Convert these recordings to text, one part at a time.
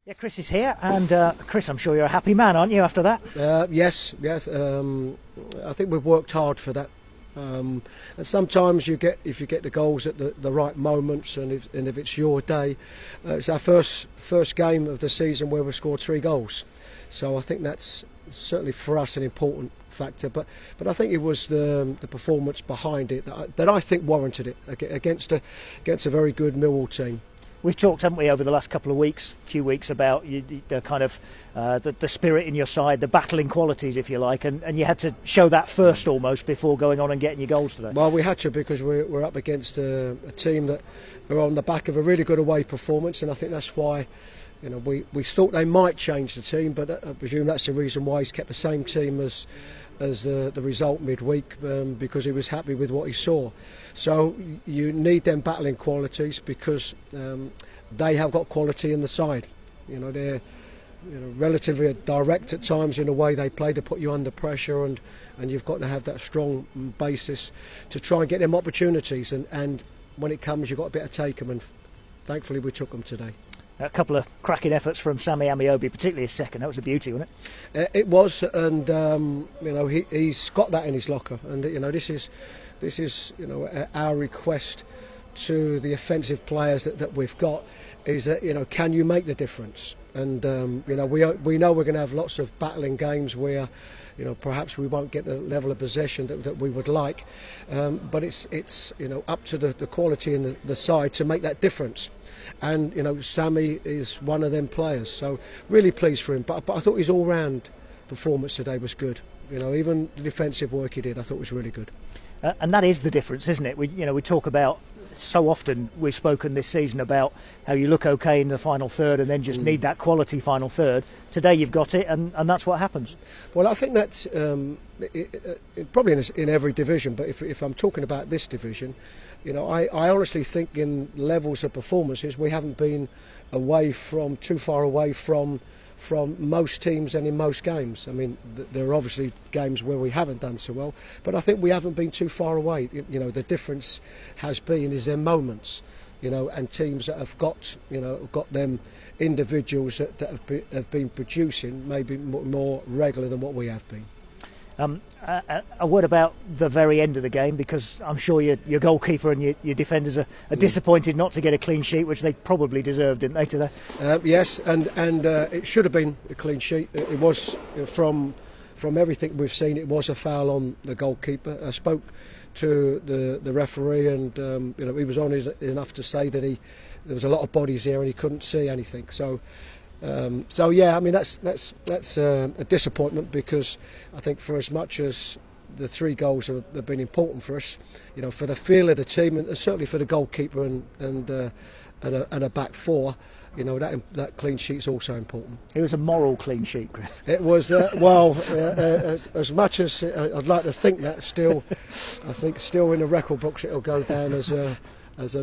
Yeah, Chris is here, and Chris, I'm sure you're a happy man, aren't you, after that? Yes. I think we've worked hard for that. And sometimes if you get the goals at the right moments, and if it's your day, it's our first game of the season where we've scored 3 goals. So I think that's certainly for us an important factor. But I think it was the performance behind it that I think warranted it against a very good Millwall team. We've talked, haven't we, over the last couple of few weeks about the kind of the spirit in your side, the battling qualities, if you like, and you had to show that first almost before going on and getting your goals today. Well, we had to, because we're up against a team that are on the back of a really good away performance, and I think that's why, we thought they might change the team, but I presume that's the reason why he's kept the same team as the result midweek, because he was happy with what he saw. So you need them battling qualities, because they have got quality in the side. They're relatively direct at times in the way they play to put you under pressure, and you've got to have that strong basis to try and get them opportunities, and when it comes you've got a bit of take them, and thankfully we took them today. A couple of cracking efforts from Sammy Ameobi, particularly his second. That was a beauty, wasn't it? It was, and he's got that in his locker, and this is our request to the offensive players that we've got, is that can you make the difference? And we know we're going to have lots of battling games where perhaps we won't get the level of possession that we would like, but it's up to the quality in the side to make that difference. And Sammy is one of them players, so really pleased for him. But I thought his all-round performance today was good. Even the defensive work he did, I thought was really good. And that is the difference, isn't it? We talk about, so often we've spoken this season about how you look okay in the final third and then just need that quality final third. Today you've got it, and that's what happens. Well, I think that's probably in every division, but if I'm talking about this division, I honestly think in levels of performances we haven't been too far away from most teams and in most games. I mean, there are obviously games where we haven't done so well, but I think we haven't been too far away. The difference has been is their moments, and teams that have got them individuals that have been producing maybe more regular than what we have been. A word about the very end of the game, because I'm sure your goalkeeper and your defenders are disappointed not to get a clean sheet, which they probably deserved, didn't they, today? Yes, and it should have been a clean sheet. It was, from everything we've seen, it was a foul on the goalkeeper. I spoke to the referee, and he was honest enough to say that there was a lot of bodies here and he couldn't see anything. So yeah, I mean that's a disappointment, because I think for as much as the 3 goals have been important for us, for the feel of the team, and certainly for the goalkeeper and a back 4, that clean sheet's also important. It was a moral clean sheet, Chris. It was as much as I'd like to think that, I think still in the record books it'll go down as a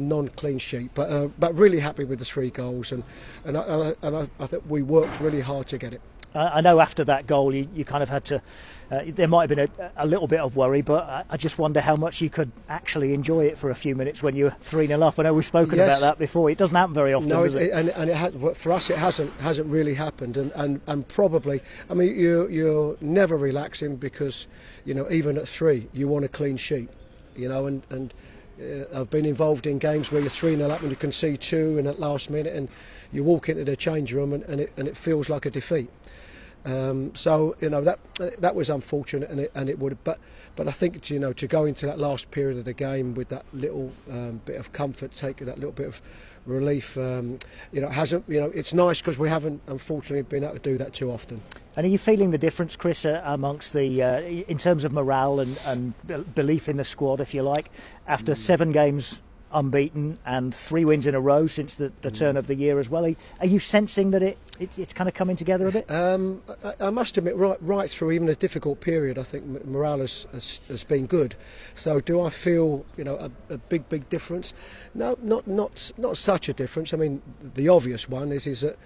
non-clean sheet, but really happy with the 3 goals, and I think we worked really hard to get it. I know after that goal you kind of had to, there might have been a little bit of worry, but I just wonder how much you could actually enjoy it for a few minutes when you were 3-0 up. I know we've spoken about that before. It doesn't happen very often, does it? And for us it hasn't really happened, and probably, I mean, you're never relaxing, because even at 3 you want a clean sheet, and I've been involved in games where you're 3-0 up and you can see 2 in that last minute, and you walk into the change room and it feels like a defeat. So that was unfortunate, and it would. But I think to go into that last period of the game with that little bit of comfort, taking that little bit of relief, it's nice, because we haven't unfortunately been able to do that too often. And are you feeling the difference, Chris, amongst in terms of morale and belief in the squad, if you like, after 7 games unbeaten and 3 wins in a row since the turn of the year as well? Are you sensing that it's kind of coming together a bit? I must admit, right through even a difficult period, I think morale has been good. So do I feel a big difference? No, not such a difference. I mean, the obvious one is that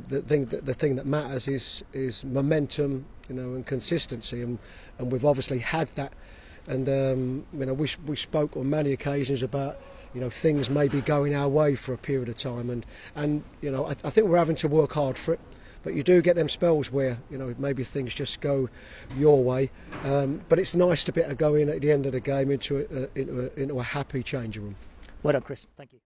the thing that matters is momentum, and consistency, and we've obviously had that. And we spoke on many occasions about you know, things may be going our way for a period of time, and you know, I think we're having to work hard for it. But you do get them spells where, you know, maybe things just go your way. But it's nice to be able to go in at the end of the game into a happy changing room. Well done, Chris. Thank you.